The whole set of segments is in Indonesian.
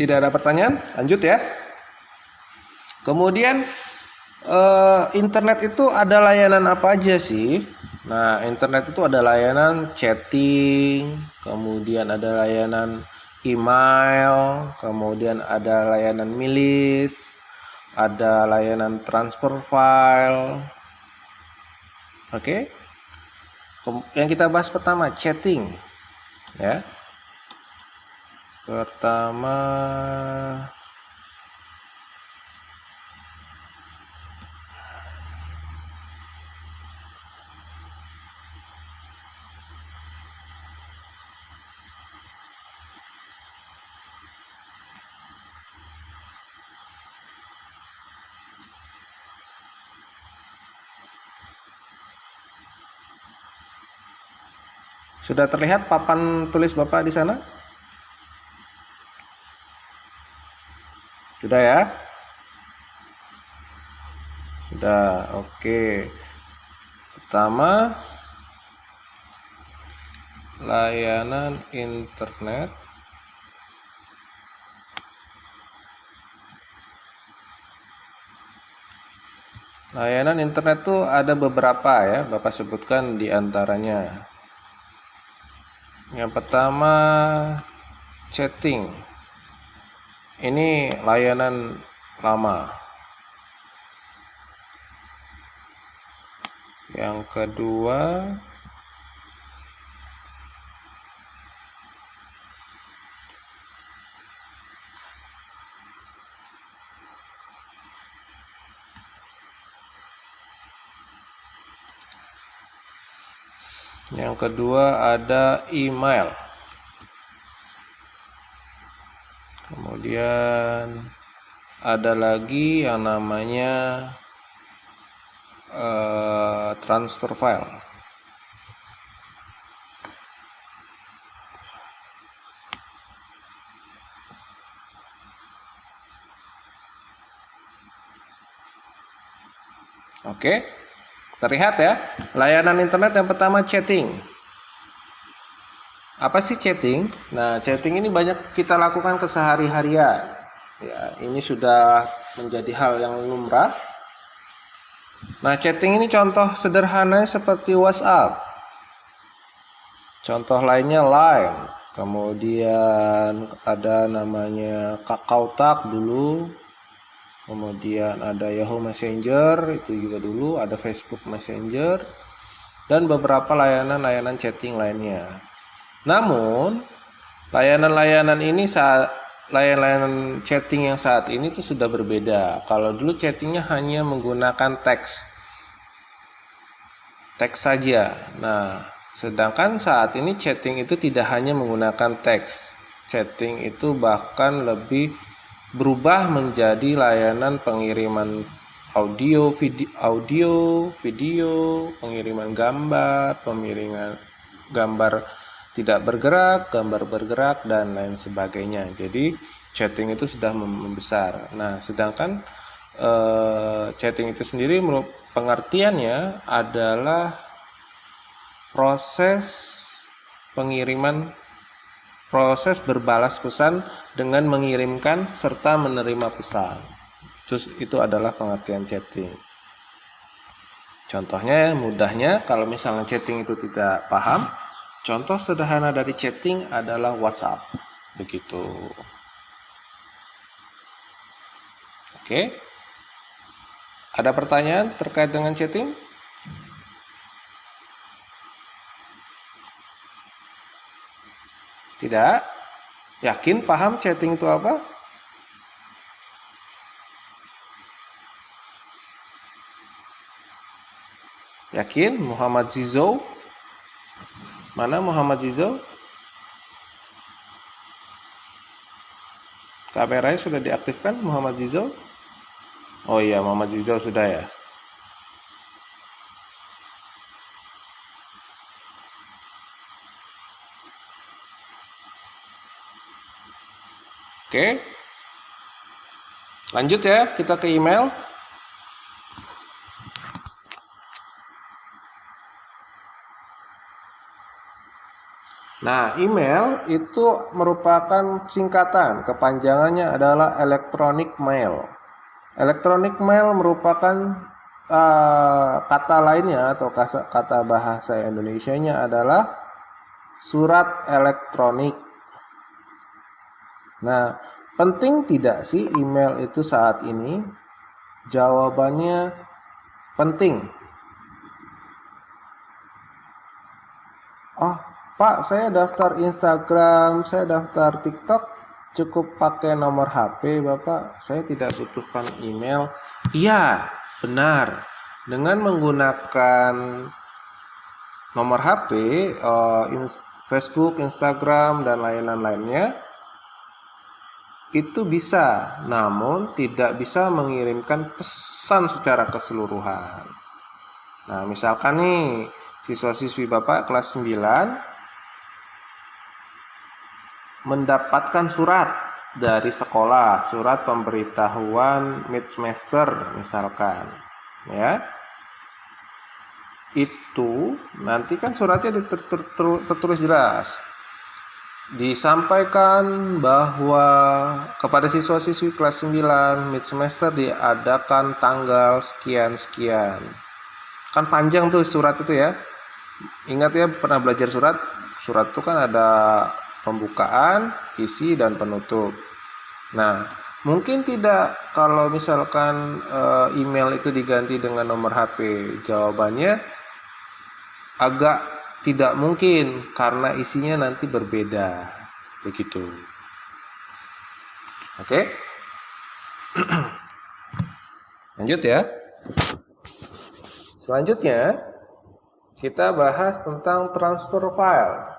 Tidak ada pertanyaan? Lanjut ya. Kemudian internet itu ada layanan apa aja sih? Nah, internet itu ada layanan chatting, kemudian ada layanan email, kemudian ada layanan milis, ada layanan transfer file. Oke. Yang kita bahas pertama chatting ya. Pertama sudah terlihat papan tulis Bapak di sana? Sudah ya? Sudah, oke. Pertama, layanan internet. Layanan internet tuh ada beberapa ya, Bapak sebutkan di antaranya. Yang pertama, chatting. Ini layanan lama. Yang kedua, ada email. Kemudian ada lagi yang namanya transfer file. Oke, terlihat ya, layanan internet yang pertama chatting. Apa sih chatting? Nah, chatting ini banyak kita lakukan kesehari-harian. Ya, ini sudah menjadi hal yang lumrah. Nah, chatting ini contoh sederhananya seperti WhatsApp. Contoh lainnya Line. Kemudian ada namanya KakaoTalk dulu. Kemudian ada Yahoo Messenger, itu juga dulu, ada Facebook Messenger, dan beberapa layanan-layanan chatting lainnya. Namun, layanan-layanan chatting yang saat ini tuh sudah berbeda. Kalau dulu chattingnya hanya menggunakan teks saja. Nah, sedangkan saat ini chatting itu tidak hanya menggunakan teks. Chatting itu bahkan lebih berubah menjadi layanan pengiriman audio, video, pengiriman gambar, gambar tidak bergerak, gambar bergerak, dan lain sebagainya. Jadi chatting itu sudah membesar. Nah, sedangkan chatting itu sendiri pengertiannya adalah proses berbalas pesan dengan mengirimkan serta menerima pesan. Itu adalah pengertian chatting. Contohnya, mudahnya kalau misalnya chatting itu tidak paham, contoh sederhana dari chatting adalah WhatsApp. Begitu. Oke. Ada pertanyaan terkait dengan chatting? Tidak? Yakin paham chatting itu apa? Yakin? Muhammad Zizo? Mana Muhammad Zizo? Kameranya sudah diaktifkan Muhammad Zizo? Oh iya, Muhammad Zizo sudah ya. Oke. Lanjut ya, kita ke email. Nah, email itu merupakan singkatan, kepanjangannya adalah electronic mail. Electronic mail merupakan kata lainnya atau kata bahasa Indonesianya adalah surat elektronik. Nah, penting tidak sih email itu saat ini? Jawabannya penting. Oh, Pak, saya daftar Instagram, saya daftar TikTok, cukup pakai nomor HP, Bapak. Saya tidak butuhkan email. Iya, benar. Dengan menggunakan nomor HP, Facebook, Instagram, dan layanan-lainnya, itu bisa, namun tidak bisa mengirimkan pesan secara keseluruhan. Nah, misalkan nih, siswa-siswi Bapak kelas 9 mendapatkan surat dari sekolah, surat pemberitahuan mid semester misalkan, ya. Itu nanti kan suratnya tertulis jelas. Disampaikan bahwa kepada siswa-siswi kelas 9 mid semester diadakan tanggal sekian-sekian. Kan panjang tuh surat itu ya. Ingat ya, pernah belajar surat? Surat itu kan ada pembukaan, isi, dan penutup. Nah, mungkin tidak kalau misalkan email itu diganti dengan nomor HP. Jawabannya agak tidak mungkin karena isinya nanti berbeda. Begitu. Oke? Lanjut ya. Selanjutnya kita bahas tentang transfer file.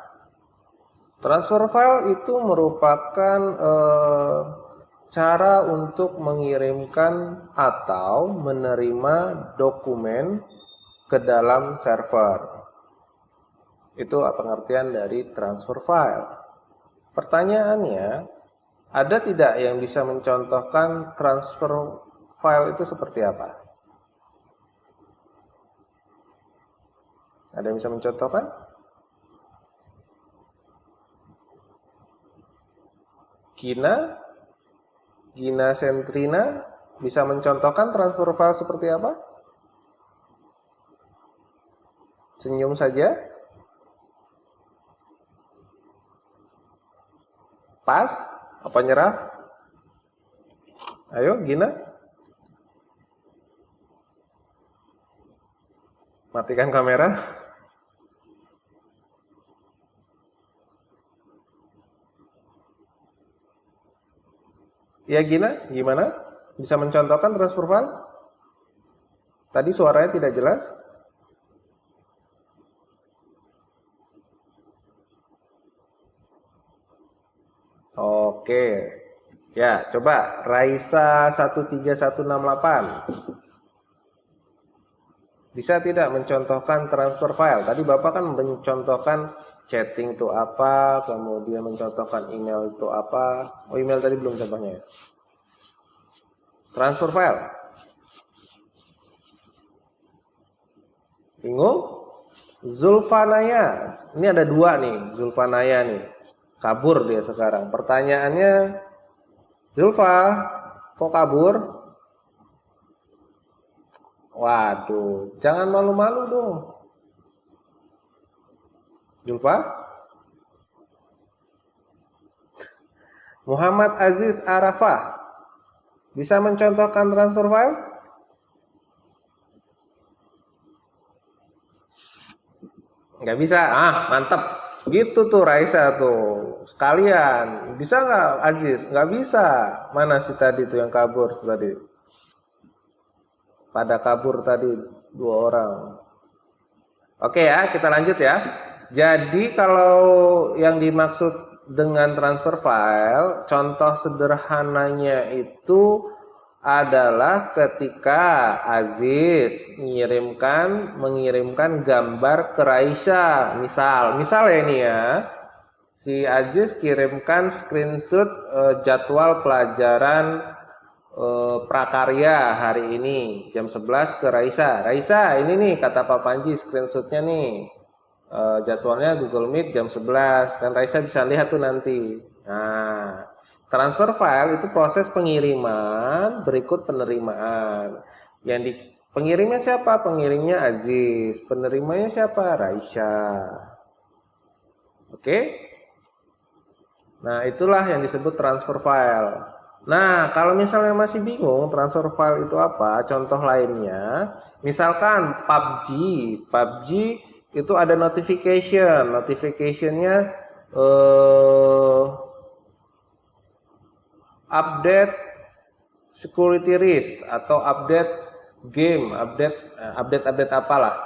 Transfer file itu merupakan cara untuk mengirimkan atau menerima dokumen ke dalam server. Itu pengertian dari transfer file. Pertanyaannya, ada tidak yang bisa mencontohkan transfer file itu seperti apa? Ada yang bisa mencontohkan? Gina Sentrina bisa mencontohkan transfer file seperti apa? Senyum saja. Pas? Apa nyerah? Ayo, Gina. Matikan kamera. Ya Gina, gimana? Bisa mencontohkan transfer file? Tadi suaranya tidak jelas. Oke. Ya, coba Raisa 13168. Bisa tidak mencontohkan transfer file? Tadi Bapak kan mencontohkan chatting itu apa, kemudian mencontohkan email itu apa. Oh, email tadi belum contohnya ya. Transfer file. Bingung? Zulfanaya. Ini ada dua nih, Zulfanaya nih. Kabur dia sekarang. Pertanyaannya, Zulfa, kok kabur? Waduh, jangan malu-malu dong. Zulfa? Muhammad Aziz Arafah. Bisa mencontohkan transfer file? Nggak bisa. Mantap. Gitu tuh Raisa tuh. Sekalian. Bisa nggak Aziz? Nggak bisa. Mana sih tadi tuh yang kabur tadi? Pada kabur tadi 2 orang. Oke ya, kita lanjut ya. Jadi kalau yang dimaksud dengan transfer file, contoh sederhananya itu adalah ketika Aziz mengirimkan gambar ke Raisa. Misal ya ini ya. Si Aziz kirimkan screenshot jadwal pelajaran prakarya hari ini jam 11 ke Raisa. Raisa, ini nih kata Pak Panji screenshotnya nih. jadwalnya Google Meet jam 11, kan Raisa bisa lihat tuh nanti. Nah, transfer file itu proses pengiriman berikut penerimaan. Yang di pengirimnya siapa? Pengirimnya Aziz. Penerimanya siapa? Raisa. Oke? Nah, itulah yang disebut transfer file. Nah, kalau misalnya masih bingung transfer file itu apa, contoh lainnya, misalkan PUBG. PUBG itu ada notification. Notificationnya update security risk atau update game, update apalah.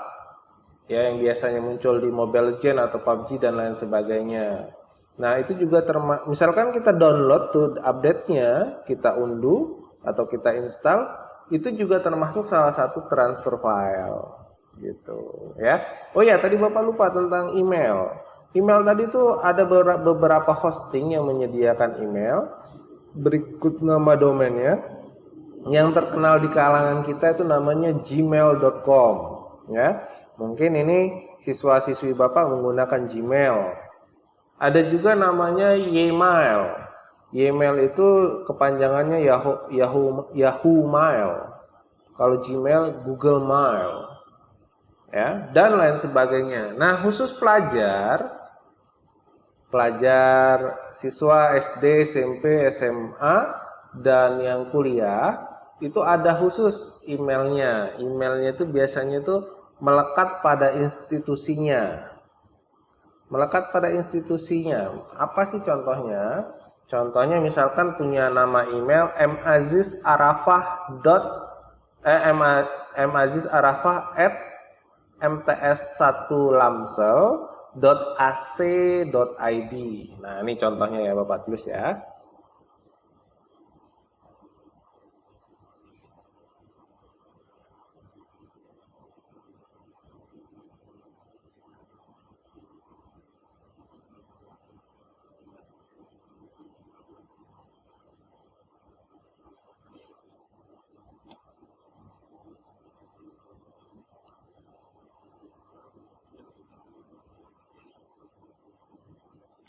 Ya, yang biasanya muncul di Mobile Legends atau PUBG dan lain sebagainya. Nah, itu juga misalkan kita download tuh update-nya, kita unduh atau kita install, itu juga termasuk salah satu transfer file gitu ya. Oh ya, tadi Bapak lupa tentang email. Email tadi tuh ada beberapa hosting yang menyediakan email. Berikut nama domainnya. Yang terkenal di kalangan kita itu namanya gmail.com ya. Mungkin ini siswa-siswi Bapak menggunakan Gmail. Ada juga namanya Ymail. Ymail itu kepanjangannya Yahoo Mail. Kalau Gmail Google Mail. Ya, dan lain sebagainya. Nah, khusus pelajar siswa SD, SMP, SMA dan yang kuliah itu ada khusus emailnya. Emailnya itu biasanya itu melekat pada institusinya. Melekat pada institusinya. Apa sih contohnya? Contohnya misalkan punya nama email mazizarafah@mts1lamsel.ac.id. Nah, ini contohnya ya, Bapak tulis ya.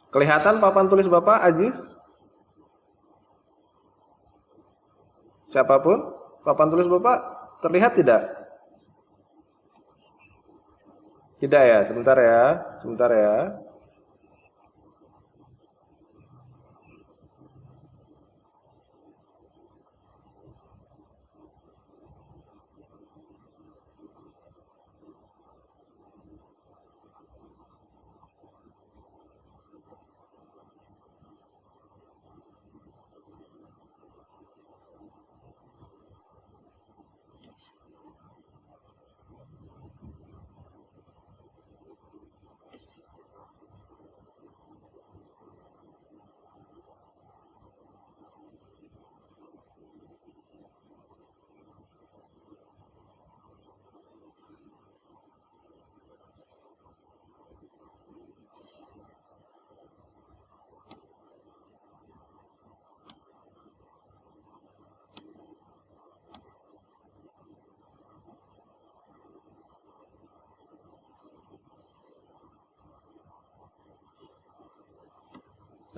Kelihatan papan tulis Bapak, Aziz? Siapapun? Papan tulis Bapak terlihat tidak? Tidak ya, sebentar ya. Sebentar ya.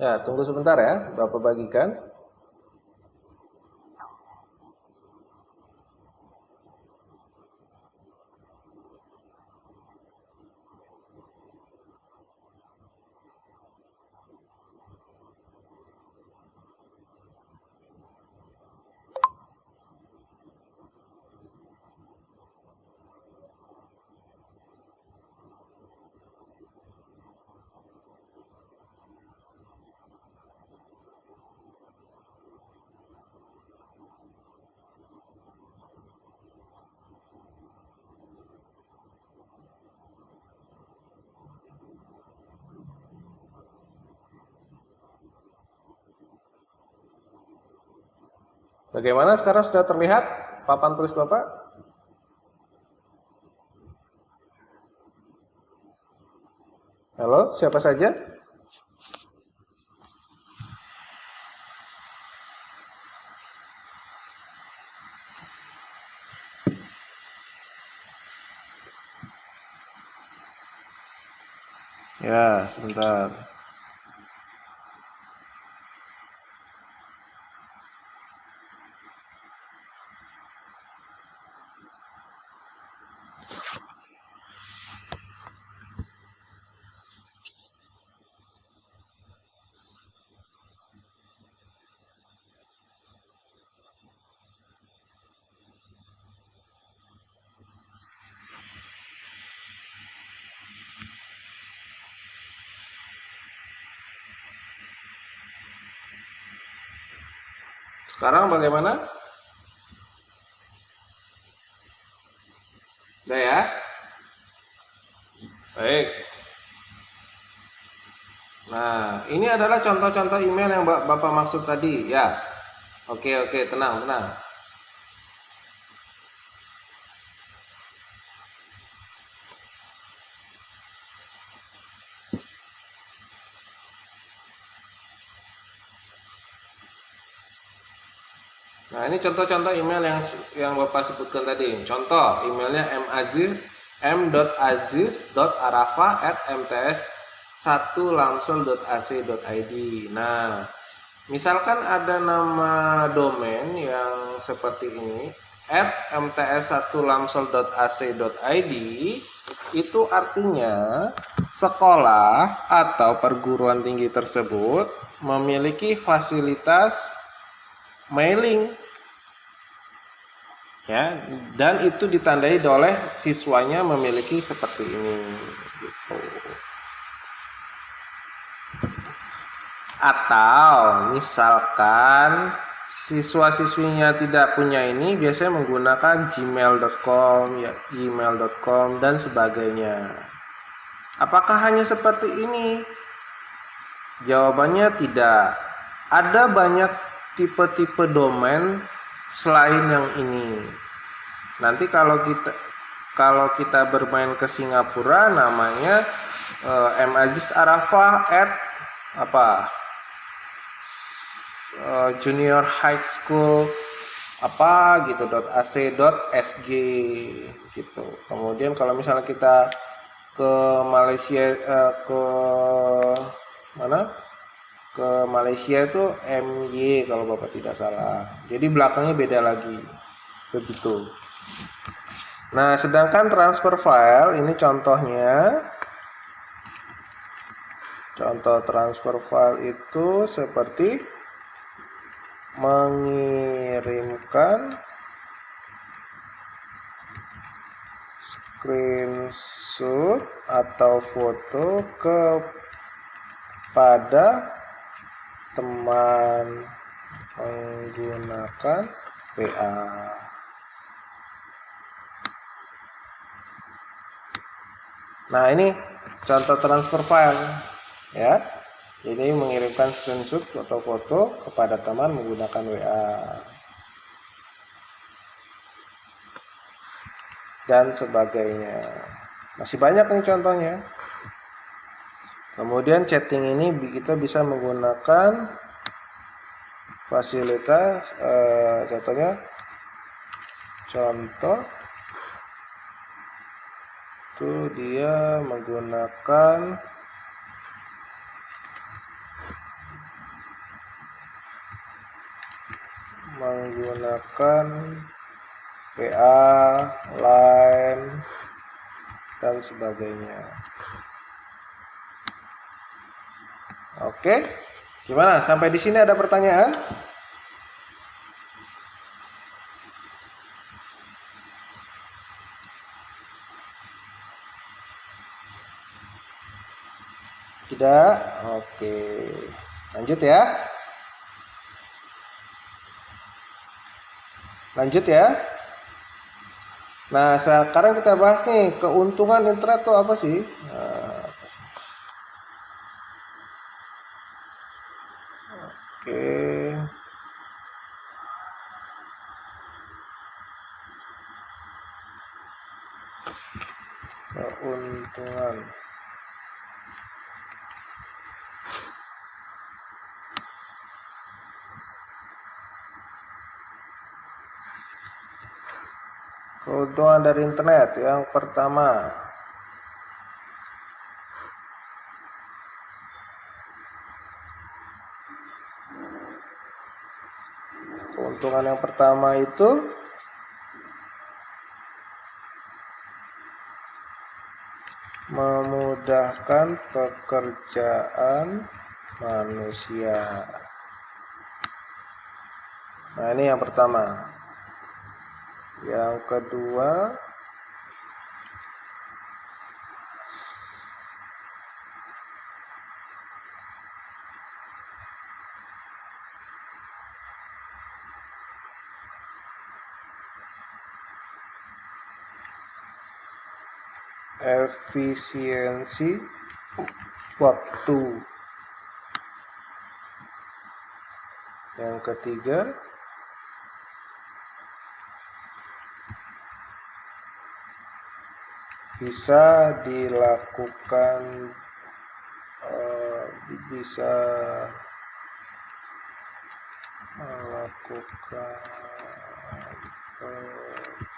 Ya, tunggu sebentar ya, Bapak bagikan. Bagaimana sekarang sudah terlihat papan tulis Bapak? Halo, siapa saja? Ya, sebentar. Sekarang bagaimana? Udah ya? Baik. Nah, ini adalah contoh-contoh email yang Bapak maksud tadi, ya. Oke, tenang, tenang. Nah, ini contoh-contoh email yang Bapak sebutkan tadi. Contoh, emailnya m.aziz@mts1lamsel.ac.id. Nah, misalkan ada nama domain yang seperti ini, @mts1lamsel.ac.id, itu artinya sekolah atau perguruan tinggi tersebut memiliki fasilitas mailing, ya, dan itu ditandai oleh siswanya memiliki seperti ini gitu. Atau misalkan siswa-siswinya tidak punya ini, biasanya menggunakan gmail.com, ya, email.com dan sebagainya. Apakah hanya seperti ini? Jawabannya tidak. Ada banyak tipe-tipe domain selain yang ini. Nanti kalau kita bermain ke Singapura, namanya @mazizarafah junior high school apa gitu .ac.sg gitu. Kemudian kalau misalnya kita ke Malaysia, ke mana? Ke Malaysia itu MY kalau Bapak tidak salah. Jadi belakangnya beda lagi. Begitu. Nah, sedangkan transfer file ini contohnya. Contoh transfer file itu seperti mengirimkan screenshot atau foto kepada teman menggunakan WA. Nah, ini contoh transfer file, ya. Ini mengirimkan screenshot atau foto kepada teman menggunakan WA dan sebagainya. Masih banyak nih contohnya. Kemudian chatting ini kita bisa menggunakan fasilitas, contoh tuh dia menggunakan PA, Line dan sebagainya. Oke, gimana? Sampai di sini ada pertanyaan? Tidak? Oke. Lanjut ya. Lanjut ya. Nah, sekarang kita bahas nih, keuntungan internet itu apa sih? Oke. Keuntungan. Keuntungan dari internet yang pertama, Keuntungan yang pertama itu memudahkan pekerjaan manusia. Nah, ini yang pertama. Yang kedua, efisiensi waktu. Yang ketiga, bisa dilakukan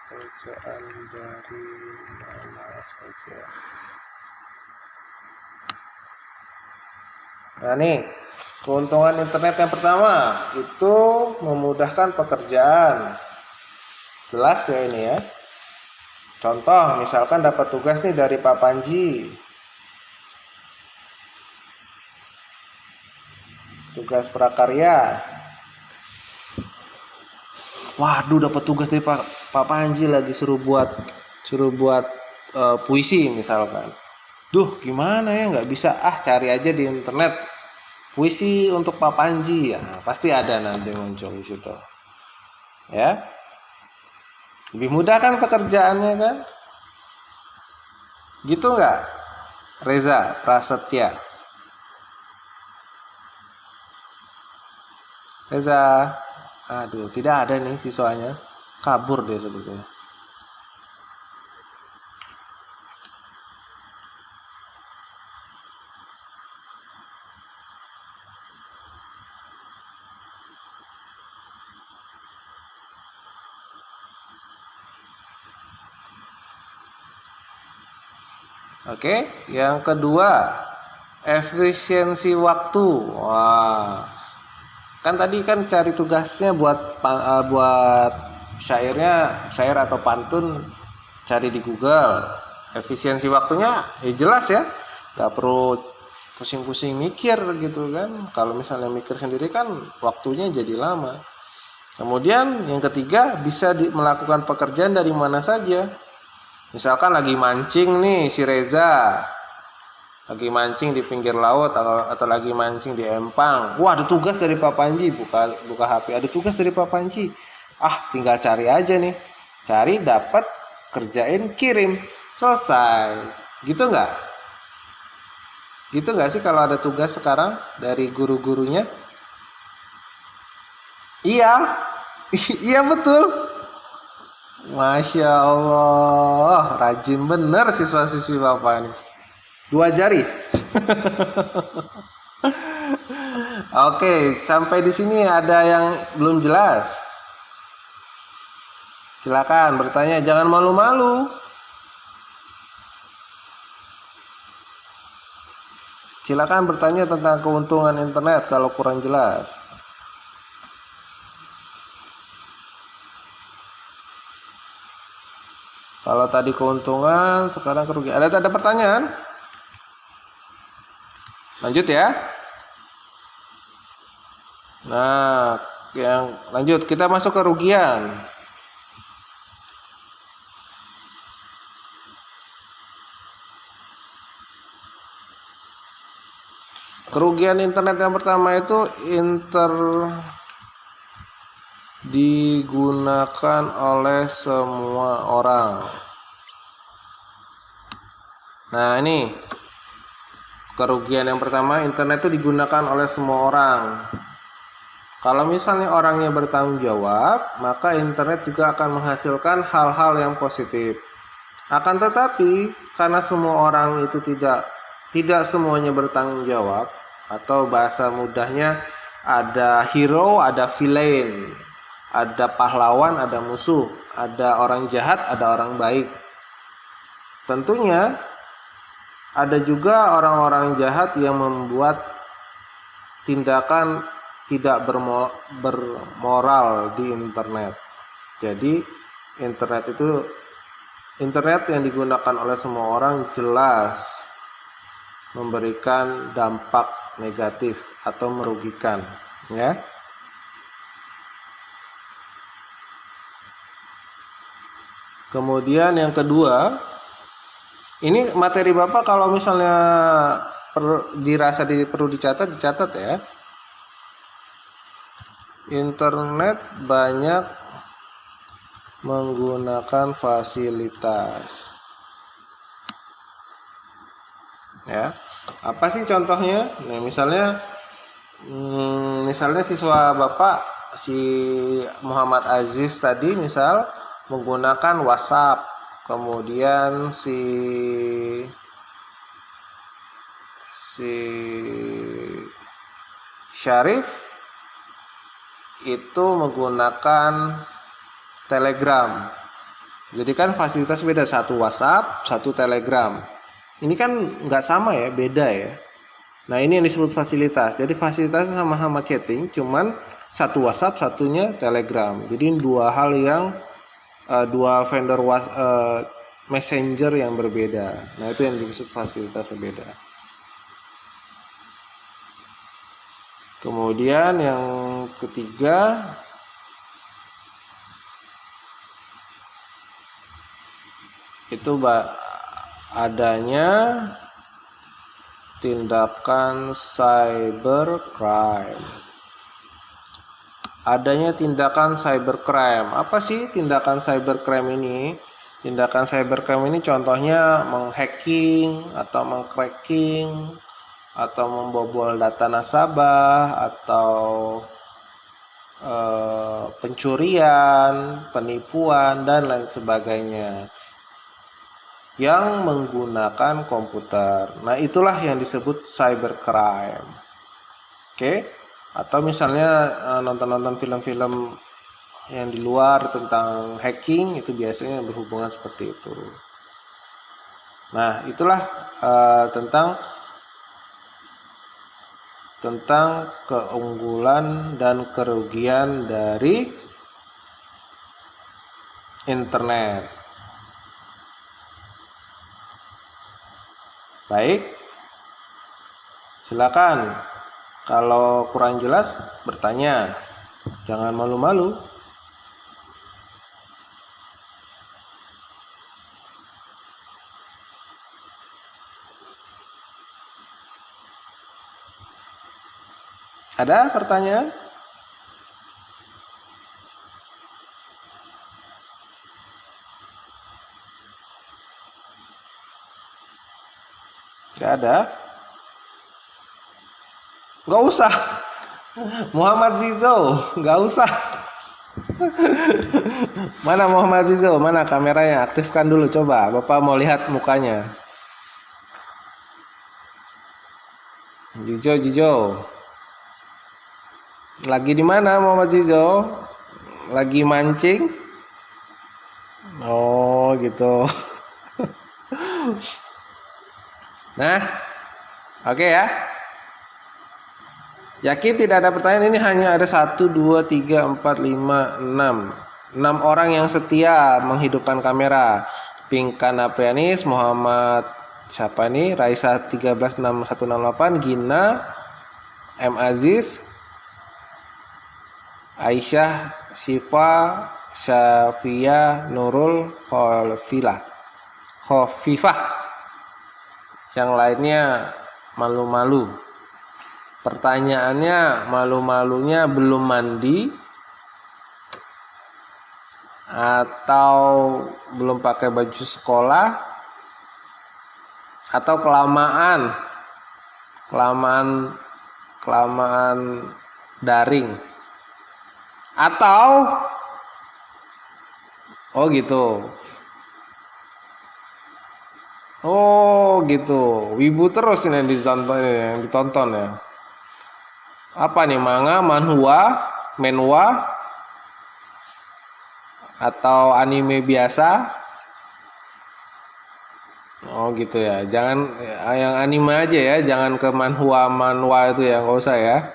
pekerjaan dari mana saja. Nah, nih keuntungan internet yang pertama itu memudahkan pekerjaan. Jelas ya ini ya. Contoh, misalkan dapat tugas nih dari Pak Panji. Tugas prakarya. Waduh, dapat tugas dari Pak Panji lagi suruh buat puisi misalkan. Duh, gimana ya, nggak bisa, cari aja di internet puisi untuk Pak Panji. Ya, pasti ada nanti muncul di situ. Ya. Lebih mudah kan pekerjaannya kan? Gitu nggak? Reza Prasetya. Reza. Aduh, tidak ada nih siswanya. Kabur dia sebetulnya. Oke, yang kedua, efisiensi waktu. Wah, kan tadi kan cari tugasnya buat syair atau pantun, cari di Google. Efisiensi waktunya jelas ya, nggak perlu pusing-pusing mikir gitu kan. Kalau misalnya mikir sendiri kan waktunya jadi lama. Kemudian yang ketiga, bisa melakukan pekerjaan dari mana saja. Misalkan lagi mancing nih si Reza, lagi mancing di pinggir laut atau lagi mancing di empang. Wah, ada tugas dari Pak Panji, buka HP, ada tugas dari Pak Panji. Tinggal cari aja nih. Cari, dapat, kerjain, kirim, selesai. Gitu nggak? Gitu nggak sih kalau ada tugas sekarang dari guru-gurunya? Iya. Iya betul. Masya Allah, rajin bener siswa-siswi Bapak nih. 2 jari. Oke, sampai di sini ada yang belum jelas. Silakan bertanya, jangan malu-malu. Silakan bertanya tentang keuntungan internet kalau kurang jelas. Kalau tadi keuntungan, sekarang kerugian. Ada pertanyaan? Lanjut ya. Nah, yang lanjut kita masuk ke kerugian. Kerugian internet yang pertama itu digunakan oleh semua orang. Nah, ini kerugian yang pertama, internet itu digunakan oleh semua orang. Kalau misalnya orangnya bertanggung jawab, maka internet juga akan menghasilkan hal-hal yang positif. Akan tetapi, karena semua orang itu tidak semuanya bertanggung jawab, atau bahasa mudahnya ada hero, ada villain. Ada pahlawan, ada musuh, ada orang jahat, ada orang baik. Tentunya ada juga orang-orang jahat yang membuat tindakan tidak bermoral di internet. Jadi internet yang digunakan oleh semua orang jelas memberikan dampak negatif atau merugikan, ya. Kemudian yang kedua, ini materi Bapak kalau misalnya perlu dicatat ya. Internet banyak menggunakan fasilitas. Ya. Apa sih contohnya? Nah, misalnya siswa Bapak si Muhammad Aziz tadi misal menggunakan WhatsApp, kemudian si Syarif itu menggunakan Telegram. Jadi kan fasilitas beda, satu WhatsApp, satu Telegram. Ini kan nggak sama ya, beda ya. Nah ini yang disebut fasilitas. Jadi fasilitasnya sama-sama chatting, cuman satu WhatsApp, satunya Telegram. Jadi dua hal yang dua vendor messenger yang berbeda. Nah itu yang disebut fasilitas beda. Kemudian yang ketiga, itu adanya tindakan cybercrime. Apa sih tindakan cybercrime ini? Tindakan cybercrime ini contohnya menghacking atau mengcracking atau membobol data nasabah atau pencurian, penipuan dan lain sebagainya yang menggunakan komputer. Nah, itulah yang disebut cybercrime. Oke? Atau misalnya nonton-nonton film-film yang di luar tentang hacking, itu biasanya berhubungan seperti itu. Nah, itulah tentang keunggulan dan kerugian dari internet. Baik, silakan. Kalau kurang jelas bertanya, jangan malu-malu. Ada pertanyaan? Tidak ada? Nggak usah. Muhammad Zizo, nggak usah. Mana Muhammad Zizo? Mana kameranya? Aktifkan dulu coba. Bapak mau lihat mukanya. Jijo. Lagi di mana Muhammad Zizo? Lagi mancing? Oh, gitu. Nah, oke ya. Yakin tidak ada pertanyaan? Ini hanya ada 1, 2, 3, 4, 5, 6 orang yang setia menghidupkan kamera. Pinkan Aprianis, Muhammad siapa nih? Raisa 136168, Gina, M Aziz, Aisyah, Syifa, Syafia, Nurul, Hofifah. Yang lainnya malu-malu. Pertanyaannya, malu-malunya belum mandi atau belum pakai baju sekolah atau kelamaan daring atau gitu. Oh gitu, wibu terus ini yang ditonton ya. Apa nih, manga, manhwa, menhwa, atau anime biasa? Oh gitu ya, jangan yang anime aja ya, jangan ke manhwa itu ya, nggak usah ya.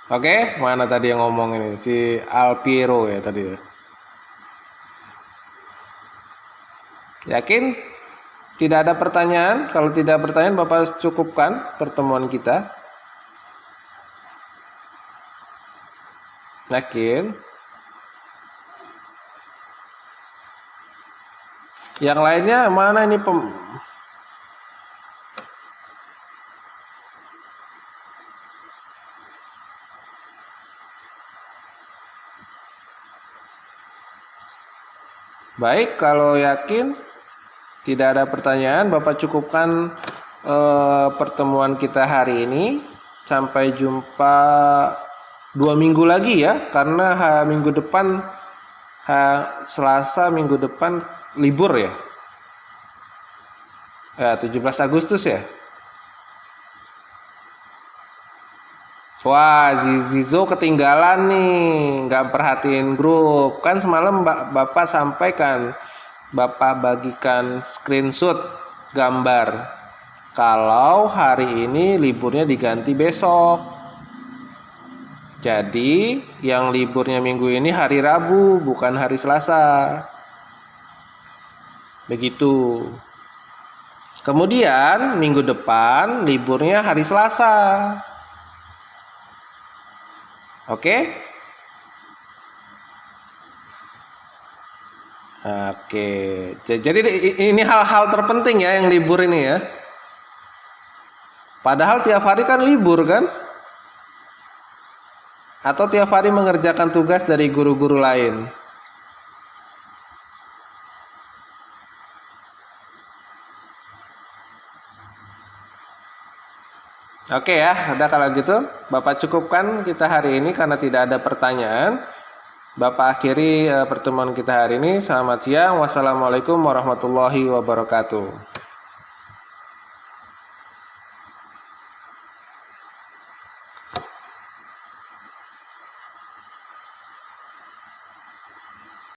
Oke, mana tadi yang ngomong ini? Si Alpiero ya tadi ya. Yakin? Tidak ada pertanyaan? Kalau tidak ada pertanyaan, Bapak cukupkan pertemuan kita. Yakin? Yang lainnya mana ini Baik, kalau yakin tidak ada pertanyaan, Bapak cukupkan pertemuan kita hari ini. Sampai jumpa 2 minggu lagi ya, karena minggu depan Selasa minggu depan libur ya. Ya, 17 Agustus ya. Wah, Zizo ketinggalan nih, nggak perhatiin grup. Kan semalam Bapak sampaikan, Bapak bagikan screenshot gambar. Kalau hari ini liburnya diganti besok. Jadi, yang liburnya minggu ini hari Rabu, bukan hari Selasa. Begitu. Kemudian, minggu depan liburnya hari Selasa. Oke? Oke. Jadi ini hal-hal terpenting ya yang libur ini ya. Padahal tiap hari kan libur kan? Atau tiap hari mengerjakan tugas dari guru-guru lain. Oke ya, udah kalau gitu Bapak cukupkan kita hari ini karena tidak ada pertanyaan. Bapak akhiri pertemuan kita hari ini. Selamat siang. Wassalamualaikum warahmatullahi wabarakatuh.